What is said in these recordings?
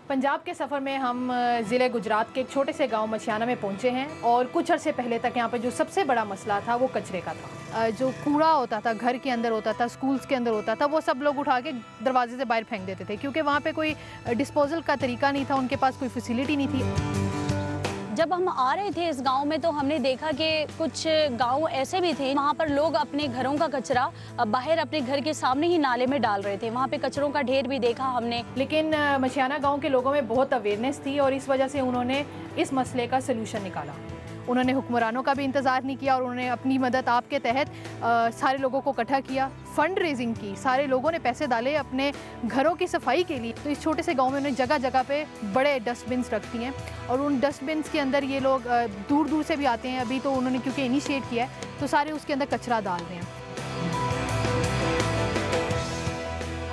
पंजाब के सफ़र में हम ज़िले गुजरात के एक छोटे से गांव मछियाना में पहुंचे हैं और कुछ अरसे पहले तक यहाँ पे जो सबसे बड़ा मसला था वो कचरे का था। जो कूड़ा होता था, घर के अंदर होता था, स्कूल्स के अंदर होता था, वो सब लोग उठा के दरवाजे से बाहर फेंक देते थे क्योंकि वहाँ पे कोई डिस्पोजल का तरीका नहीं था, उनके पास कोई फैसिलिटी नहीं थी। जब हम आ रहे थे इस गांव में तो हमने देखा कि कुछ गांव ऐसे भी थे वहाँ पर लोग अपने घरों का कचरा बाहर अपने घर के सामने ही नाले में डाल रहे थे। वहाँ पे कचरों का ढेर भी देखा हमने। लेकिन मछियाना गांव के लोगों में बहुत अवेयरनेस थी और इस वजह से उन्होंने इस मसले का सलूशन निकाला। उन्होंने हुक्मरानों का भी इंतज़ार नहीं किया और उन्होंने अपनी मदद आपके तहत सारे लोगों को इकट्ठा किया, फंड रेजिंग की, सारे लोगों ने पैसे डाले अपने घरों की सफाई के लिए। तो इस छोटे से गांव में उन्होंने जगह जगह पे बड़े डस्टबिन्स रख दिए हैं और उन डस्टबिन्स के अंदर ये लोग दूर दूर से भी आते हैं। अभी तो उन्होंने क्योंकि इनिशिएट किया है तो सारे उसके अंदर कचरा डाल रहे हैं।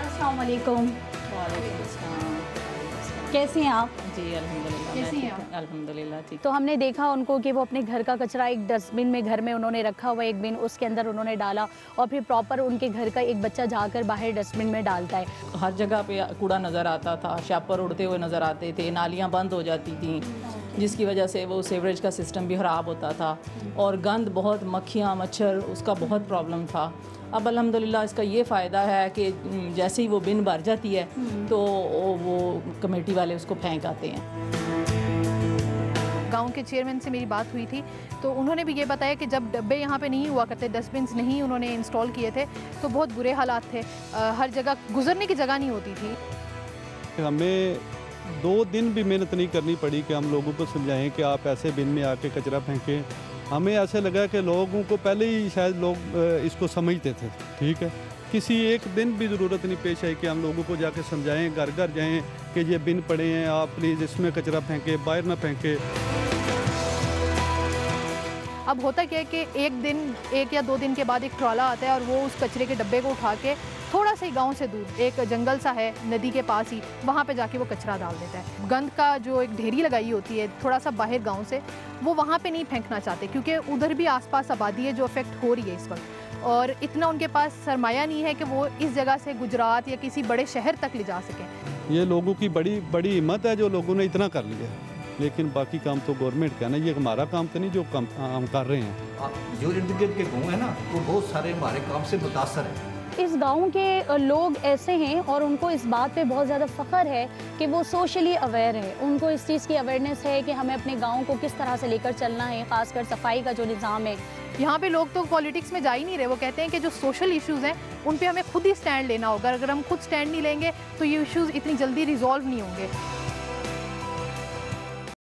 अस्सलाम वालेकुम। कैसे हैं आप? जी अल्हम्दुलिल्लाह। कैसी हैं आप? अल्हम्दुलिल्लाह ठीक। तो हमने देखा उनको कि वो अपने घर का कचरा एक डस्टबिन में घर में उन्होंने रखा हुआ, एक बिन उसके अंदर उन्होंने डाला और फिर प्रॉपर उनके घर का एक बच्चा जाकर बाहर डस्टबिन में डालता है। हर जगह पे कूड़ा नज़र आता था, शैपर उड़ते हुए नज़र आते थे, नालियाँ बंद हो जाती थी जिसकी वजह से वो सीवरेज का सिस्टम भी ख़राब होता था और गंद बहुत, मक्खियाँ मच्छर, उसका बहुत प्रॉब्लम था। अब अल्हम्दुलिल्लाह इसका ये फ़ायदा है कि जैसे ही वो बिन भर जाती है तो वो कमेटी वाले उसको फेंक आते हैं। गांव के चेयरमैन से मेरी बात हुई थी तो उन्होंने भी ये बताया कि जब डब्बे यहाँ पे नहीं हुआ करते, डस्टबिन्स नहीं उन्होंने इंस्टॉल किए थे तो बहुत बुरे हालात थे। हर जगह गुजरने की जगह नहीं होती थी। हमें 2 दिन भी मेहनत नहीं करनी पड़ी कि हम लोगों को समझाएं कि आप ऐसे बिन में आके कचरा फेंकें। हमें ऐसे लगा कि लोगों को पहले ही शायद लोग इसको समझते थे, ठीक है। किसी एक दिन भी ज़रूरत नहीं पेश आई कि हम लोगों को जाके समझाएं, घर घर जाएं कि ये बिन पड़े हैं, आप प्लीज़ इसमें कचरा फेंकें, बाहर ना फेंकें। अब होता क्या है कि एक या 2 दिन के बाद एक ट्रॉला आता है और वो उस कचरे के डब्बे को उठा के थोड़ा सा ही गांव से दूर एक जंगल सा है नदी के पास ही, वहाँ पे जाके वो कचरा डाल देता है। गंद का जो एक ढेरी लगाई होती है थोड़ा सा बाहर गांव से, वो वहाँ पे नहीं फेंकना चाहते क्योंकि उधर भी आसपास आबादी है जो अफेक्ट हो रही है इस वक्त और इतना उनके पास सरमाया नहीं है कि वो इस जगह से गुजरात या किसी बड़े शहर तक ले जा सकें। ये लोगों की बड़ी हिम्मत है जो लोगों ने इतना कर लिया, लेकिन बाकी काम तो गवर्नमेंट का ना, ये हमारा काम तो नहीं जो काम हम कर रहे हैं। आप जो इर्द गिर्द के गाँव है ना वो बहुत सारे हमारे काम से मुतासर हैं। इस गांव के लोग ऐसे हैं और उनको इस बात पे बहुत ज़्यादा फ़ख्र है कि वो सोशली अवेयर है। उनको इस चीज़ की अवेयरनेस है कि हमें अपने गांव को किस तरह से लेकर चलना है, ख़ासकर सफाई का जो निज़ाम है। यहाँ पे लोग तो पॉलिटिक्स में जा ही नहीं रहे, वो कहते हैं कि जो सोशल इश्यूज़ हैं उन पे हमें खुद ही स्टैंड लेना होगा। अगर हम खुद स्टैंड नहीं लेंगे तो ये इश्यूज़ इतनी जल्दी रिजॉल्व नहीं होंगे।